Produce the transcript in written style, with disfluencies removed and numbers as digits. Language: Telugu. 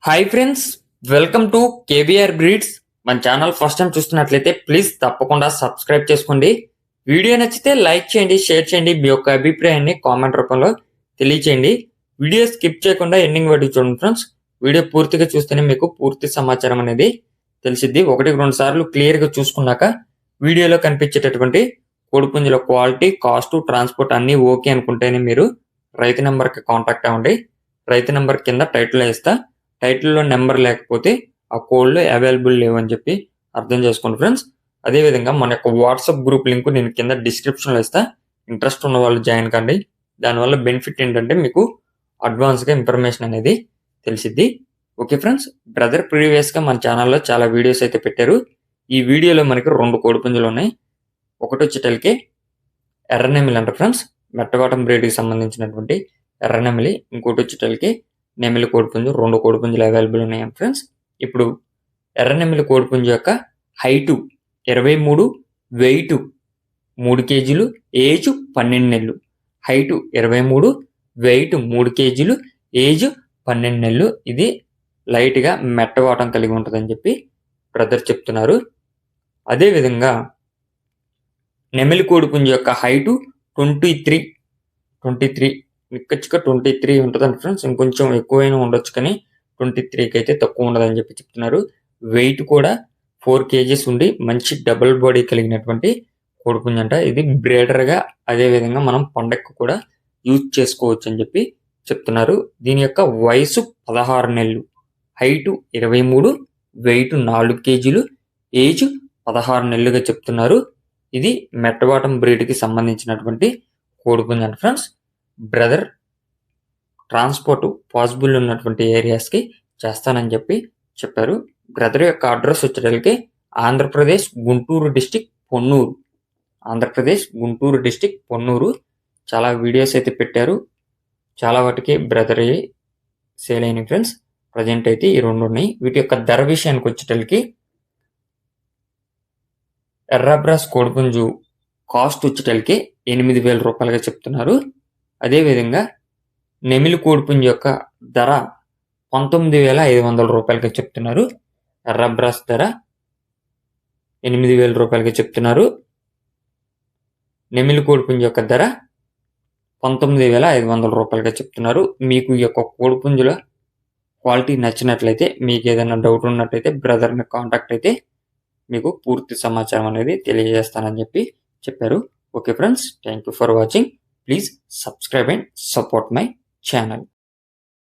Hi friends, welcome to KBR breeds. మన ఛానల్ ఫస్ట్ టైం చూస్తున్నట్లయితే ప్లీజ్ తప్పకుండా సబ్స్క్రైబ్ చేసుకోండి. వీడియో నచ్చితే లైక్ చేయండి, షేర్ చేయండి, మీ యొక్క అభిప్రాయాన్ని కామెంట్ రూపంలో తెలియచేయండి. వీడియో స్కిప్ చేయకుండా ఎండింగ్ వరకు చూడండి ఫ్రెండ్స్. వీడియో పూర్తిగా చూస్తేనే మీకు పూర్తి సమాచారం అనేది తెలిసిద్ది. 1-2 సార్లు క్లియర్గా చూసుకున్నాక వీడియోలో కనిపించేటటువంటి కోడిపుంజుల క్వాలిటీ, కాస్ట్, ట్రాన్స్పోర్ట్ అన్నీ ఓకే అనుకుంటేనే మీరు రైతు నెంబర్కి కాంటాక్ట్ అవ్వండి. రైతు నెంబర్ కింద టైటిల్ వేస్తా. టైటిల్లో నెంబర్ లేకపోతే ఆ కోడ్లు అవైలబుల్ లేవని చెప్పి అర్థం చేసుకోండి ఫ్రెండ్స్. అదేవిధంగా మన యొక్క వాట్సాప్ గ్రూప్ లింక్ నేను కింద డిస్క్రిప్షన్లో ఇస్తా. ఇంట్రెస్ట్ ఉన్న వాళ్ళు జాయిన్ కండి. దానివల్ల బెనిఫిట్ ఏంటంటే మీకు అడ్వాన్స్గా ఇన్ఫర్మేషన్ అనేది తెలిసిద్ది. ఓకే ఫ్రెండ్స్, బ్రదర్ ప్రీవియస్గా మన ఛానల్లో చాలా వీడియోస్ అయితే పెట్టారు. ఈ వీడియోలో మనకి 2 కోడిపుంజులు ఉన్నాయి. ఒకటి వచ్చేటలకి ఎర్రనెమిలి అంట ఫ్రెండ్స్, మెట్టవాటం బ్రీడ్కి సంబంధించినటువంటి ఎర్రనెమిలి. ఇంకోటి వచ్చేటలకి నెమిలి కోడిపుంజు. 2 కోడిపుంజులు అవైలబుల్ ఉన్నాయి ఫ్రెండ్స్. ఇప్పుడు ఎర్రనెమిలి కోడిపుంజు యొక్క హైటు 23, వెయిట్ 3 కేజీలు, ఏజ్ 12 నెలలు. హైటు 23, వెయిట్ 3 కేజీలు, ఏజ్ 12 నెలలు. ఇది లైట్గా మెట్టవాటం కలిగి ఉంటుందని చెప్పి బ్రదర్ చెప్తున్నారు. అదేవిధంగా నెమిలి కోడిపుంజు యొక్క హైటు 23 నిక్కచ్చిగా 23 ఉంటుందండి ఫ్రెండ్స్. ఇంకొంచెం ఎక్కువైనా ఉండొచ్చు, కానీ 23కి అయితే తక్కువ ఉండదని చెప్పి చెప్తున్నారు. వెయిట్ కూడా 4 కేజీస్ ఉండి మంచి డబుల్ బాడీ కలిగినటువంటి కోడిపుంజు అంట. ఇది బ్రీడర్గా అదేవిధంగా మనం పండగకు కూడా యూజ్ చేసుకోవచ్చు అని చెప్పి చెప్తున్నారు. దీని యొక్క వయసు 16 నెలలు. హైటు 23, వెయిట్ 4 కేజీలు, ఏజ్ 16 నెలలుగా చెప్తున్నారు. ఇది మెట్టవాటం బ్రీడ్కి సంబంధించినటువంటి కోడిపుంజు అంట ఫ్రెండ్స్. బ్రదర్ ట్రాన్స్పోర్ట్ పాసిబుల్ ఉన్నటువంటి ఏరియాస్కి చేస్తానని చెప్పి చెప్పారు. బ్రదర్ యొక్క అడ్రస్ వచ్చేటప్పటికి ఆంధ్రప్రదేశ్ గుంటూరు డిస్టిక్ పొన్నూరు. చాలా వీడియోస్ అయితే పెట్టారు. చాలా వాటికి బ్రదర్ సేల్ అయినాయి ఫ్రెండ్స్. ప్రజెంట్ అయితే ఈ 2 ఉన్నాయి. వీటి యొక్క ధర విషయానికి వచ్చేటప్పటికి ఎర్రబ్రాస్ కోడిపుంజు కాస్ట్ వచ్చేటప్పటికి 8,000 రూపాయలుగా చెప్తున్నారు. అదేవిధంగా నెమిలి కోడిపుంజు యొక్క ధర 19,500 రూపాయలుగా చెప్తున్నారు. ఎర్రబ్రాస్ ధర 8,000 రూపాయలుగా చెప్తున్నారు. నెమిలి కోడిపుంజు యొక్క ధర 19,500 రూపాయలుగా చెప్తున్నారు. మీకు ఈ యొక్క కోడిపుంజుల క్వాలిటీ నచ్చినట్లయితే, మీకు ఏదైనా డౌట్ ఉన్నట్లయితే బ్రదర్ని కాంటాక్ట్ అయితే మీకు పూర్తి సమాచారం అనేది తెలియజేస్తానని చెప్పి చెప్పారు. Okay friends, thank you for watching. Please subscribe and support my channel.